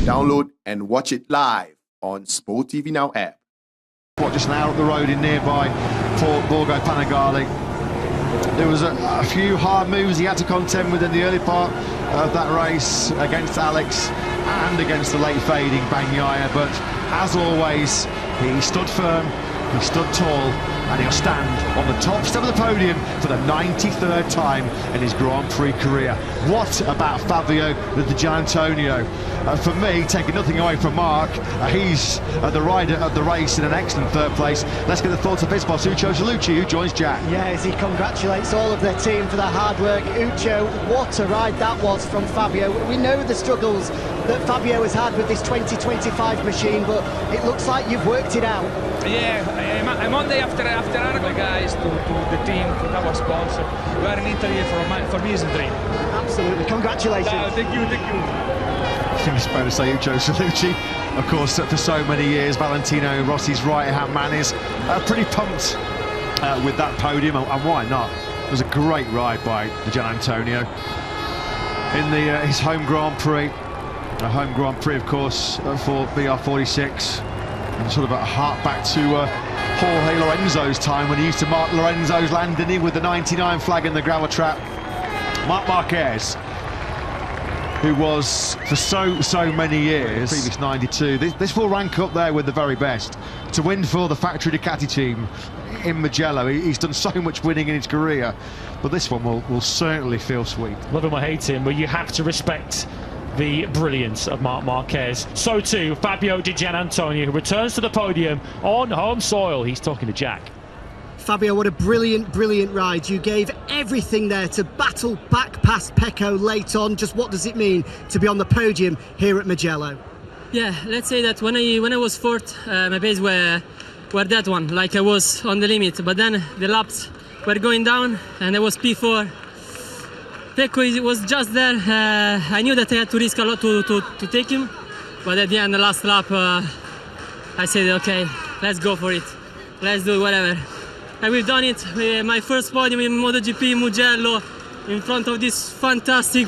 Download and watch it live on Sport TV Now app. Just now up the road in nearby Port Borgo Panigale. There was a few hard moves he had to contend with in the early part of that race against Alex and against the late fading Bagnaia, but as always he stood firm, he stood tall, and he'll stand on the top step of the podium for the 93rd time in his Grand Prix career. What about Fabio Di Giannantonio? For me, taking nothing away from Mark, he's the rider of the race in an excellent third place. Let's get the thoughts of his boss, Uccio Zalucci, who joins Jack. Yes, he congratulates all of their team for their hard work. Uccio, what a ride that was from Fabio. We know the struggles that Fabio has had with this 2025 machine, but it looks like you've worked it out. Yeah, Monday after Argo, guys, to the team, to our sponsor. We are in Italy for me is a dream. Absolutely, congratulations. Thank you. I think it's fair to say Uccio Zalucci, of course, for so many years, Valentino Rossi's right-hand man, is pretty pumped with that podium, and why not? It was a great ride by Di Giannantonio in his home Grand Prix. A home Grand Prix, of course, for BR46, and sort of a hark back to Jorge Lorenzo's time when he used to mark Lorenzo's landing with the 99 flag in the gravel trap. Marc Marquez, who was for so many years previous 92. This will rank up there with the very best. To win for the factory Ducati team in Mugello, he's done so much winning in his career, but this one will certainly feel sweet. Love him or hate him, but you have to respect the brilliance of Marc Marquez. So too Fabio Di Giannantonio, who returns to the podium on home soil. He's talking to Jack. Fabio, what a brilliant ride. You gave everything there to battle back past Pecco late on. Just what does it mean to be on the podium here at Mugello? Yeah, let's say that when I was fourth, my pace were that one, like I was on the limit. But then the laps were going down and I was P4. Pecco was just there. I knew that I had to risk a lot to take him. But at the end, the last lap, I said, okay, let's go for it. Let's do whatever. And we've done it. My first podium in MotoGP Mugello in front of this fantastic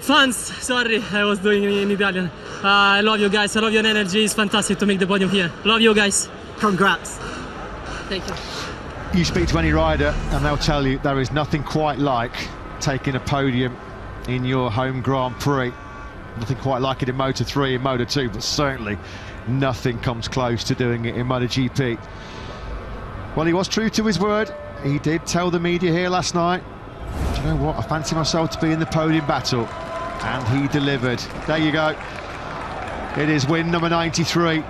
fans. Sorry, I was doing it in Italian. I love you guys. I love your energy. It's fantastic to make the podium here. Love you guys. Congrats. Thank you. You speak to any rider and they'll tell you there is nothing quite like taking a podium in your home Grand Prix. Nothing quite like it in Moto3 and Moto2, but certainly nothing comes close to doing it in MotoGP. Well, he was true to his word. He did tell the media here last night, do you know what, I fancy myself to be in the podium battle. And he delivered. There you go. It is win number 93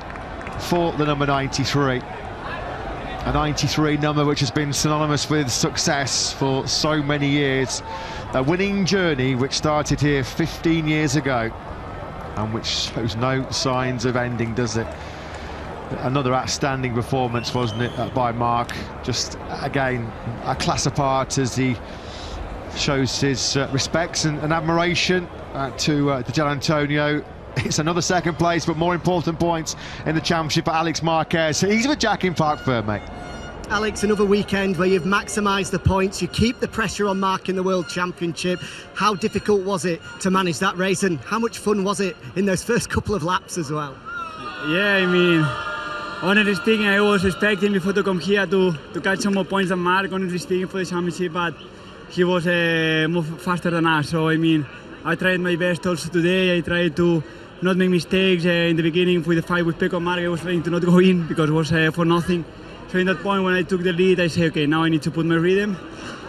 for the number 93. A 93 number which has been synonymous with success for so many years. A winning journey which started here 15 years ago and which shows no signs of ending, does it? Another outstanding performance, wasn't it, by Mark? Just, again, a class apart as he shows his respects and admiration to Di Giannantonio. It's another second place, but more important points in the championship for Alex Marquez. He's with Jack in Park Fair, mate. Alex, another weekend where you've maximised the points, you keep the pressure on Mark in the World Championship. How difficult was it to manage that race, and how much fun was it in those first couple of laps as well? Yeah, I mean, honestly speaking, I was expecting before to come here to catch some more points than Mark, honestly speaking, for the championship, but he was more faster than us. So, I mean, I tried my best also today. I tried to not make mistakes. In the beginning with the fight with Pecco and Mark, I was trying to not go in because it was for nothing. So in that point when I took the lead, I said, okay, now I need to put my rhythm.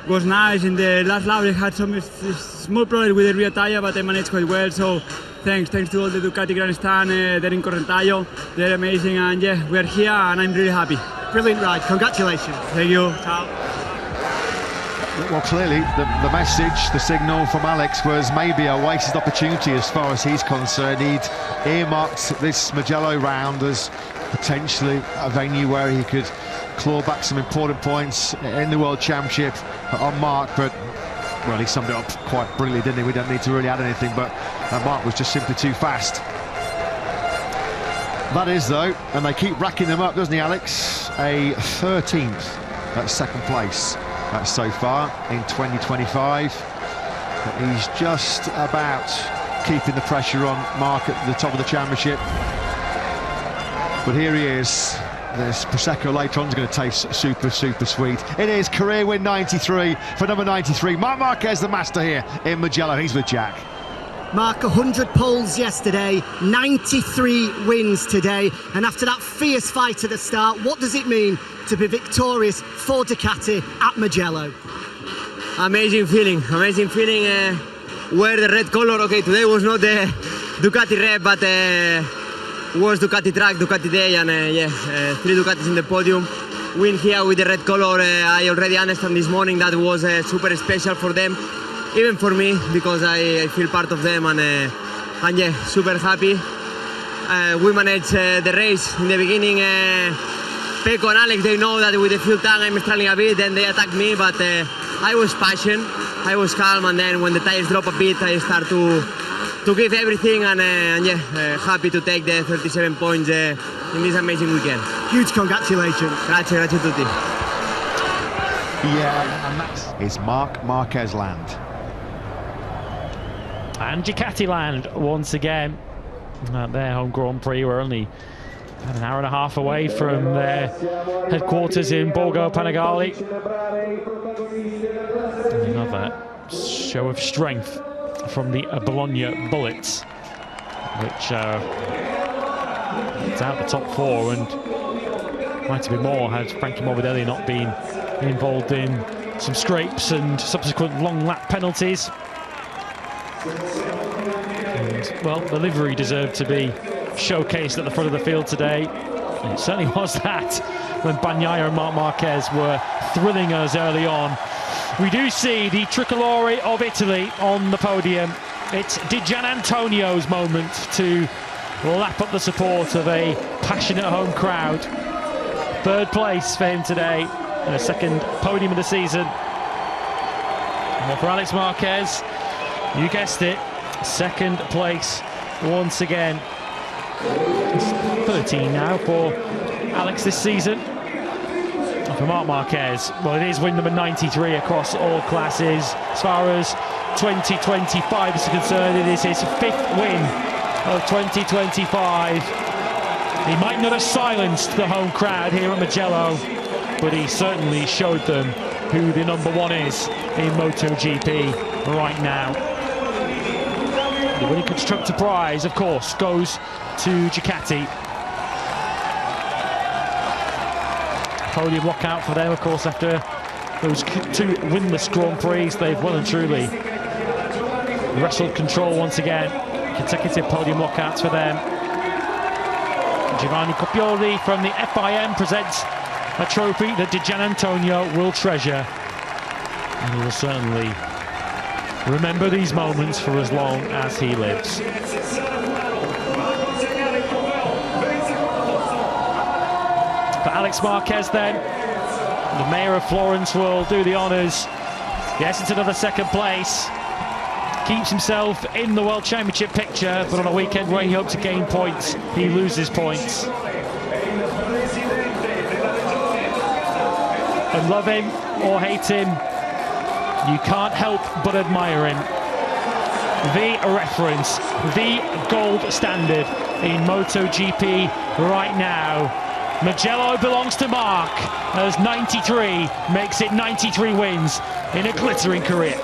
It was nice. In the last lap I had some small problem with the rear tire, but I managed quite well. So thanks to all the Ducati grandstand, they're in Correntaio, they're amazing, and yeah, we're here and I'm really happy. Brilliant ride, congratulations. Thank you, ciao. Well, clearly the message, the signal from Alex was maybe a wasted opportunity as far as he's concerned. He'd earmarked this Mugello round as potentially a venue where he could claw back some important points in the World Championship on Mark, but well, he summed it up quite brilliantly, didn't he? We don't need to really add anything, but Mark was just simply too fast. That is, though, and they keep racking them up, doesn't he, Alex? A 13th at second place so far in 2025. But he's just about keeping the pressure on Mark at the top of the championship. But here he is. There's Prosecco later on, is going to taste super, super sweet. It is career win 93 for number 93. Marc Marquez, the master here in Mugello. He's with Jack. Mark, 100 poles yesterday, 93 wins today, and after that fierce fight at the start, what does it mean to be victorious for Ducati at Mugello? Amazing feeling. Wear the red color. Okay, today was not the Ducati red, but was Ducati track, Ducati day, and 3 Ducatis in the podium. Win here with the red color. I already understand this morning that was super special for them, even for me, because I feel part of them, and yeah, super happy. We managed the race in the beginning. Pecco and Alex, they know that with the fuel tank I'm struggling a bit, then they attack me, but I was patient, I was calm, and then when the tires drop a bit, I start to give everything, and yeah, happy to take the 37 points in this amazing weekend. Huge congratulations. Grazie tutti. Yeah, and that's it's Marc Marquez land. And Ducati land once again at their home Grand Prix. We're only an hour and a half away from their headquarters in Borgo Panigale. Another show of strength from the Bologna Bullets, which it's out the top 4, and might have been more had Frankie Morbidelli not been involved in some scrapes and subsequent long lap penalties. And, well, the livery deserved to be showcased at the front of the field today, and it certainly was that when Bagnaia and Marc Marquez were thrilling us early on. We do see the tricolore of Italy on the podium. It's Di Gianantonio's moment to lap up the support of a passionate home crowd. 3rd place for him today, and a 2nd podium of the season. And for Alex Marquez, you guessed it, 2nd place once again. It's 13 now for Alex this season. And for Marc Marquez, well, it is win number 93 across all classes. As far as 2025 is concerned, it is his 5th win of 2025. He might not have silenced the home crowd here at Mugello, but he certainly showed them who the number 1 is in MotoGP right now. The winning constructor prize, of course, goes to Ducati. Podium lockout for them, of course, after those 2 winless Grand Prix. They've well and truly wrestled control once again. Consecutive podium lockouts for them. Giovanni Coppioli from the FIM presents a trophy that Di Gianantonio will treasure, and he will certainly remember these moments for as long as he lives. For Alex Marquez then, the mayor of Florence will do the honours. Yes, it's another 2nd place. Keeps himself in the World Championship picture, but on a weekend where he hoped to gain points, he loses points. And love him or hate him, you can't help but admire him. The reference, the gold standard in MotoGP right now. Mugello belongs to Marc, as 93 makes it 93 wins in a glittering career.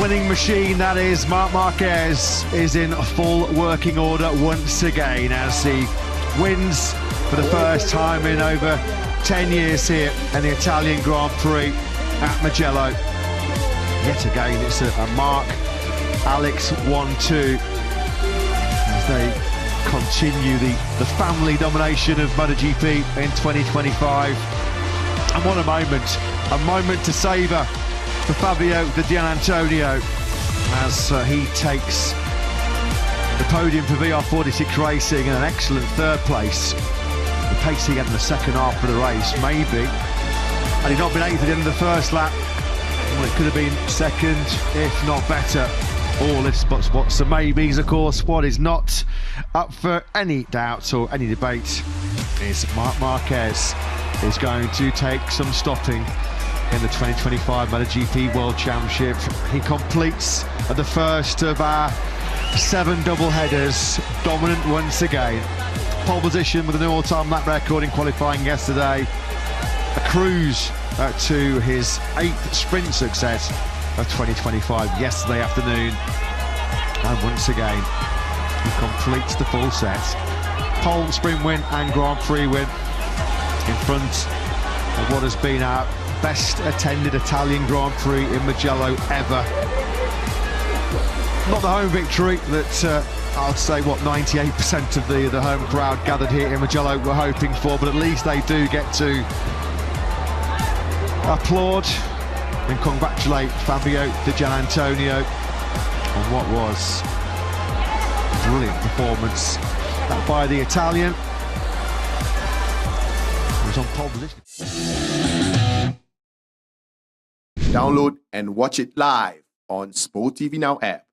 winning machine that is Marc Marquez is in full working order once again as he wins for the first time in over 10 years here in the Italian Grand Prix at Mugello. Yet again, it's a Marc Alex 1-2 as they continue the family domination of MotoGP in 2025. And what a moment to savour for Fabio Di Giannantonio as he takes the podium for VR46 Racing in an excellent third place. The pace he had in the second half of the race, maybe had he not been 8th at the end of the first lap, well, it could have been second, if not better. All ifs, buts, whats and maybes, of course. What is not up for any doubt or any debate is Marc Marquez is going to take some stopping in the 2025 MotoGP World Championship. He completes the first of our 7 double headers, dominant once again. Pole position with a new all-time lap record in qualifying yesterday. A cruise to his 8th sprint success of 2025 yesterday afternoon. And once again, he completes the full set. Pole, sprint win and Grand Prix win in front of what has been our best attended Italian Grand Prix in Mugello ever. Not the home victory that I'd say 98% of the home crowd gathered here in Mugello were hoping for, but at least they do get to applaud and congratulate Fabio Di Giannantonio on what was a brilliant performance by the Italian. He was on pole position. Download and watch it live on Sport TV Now app.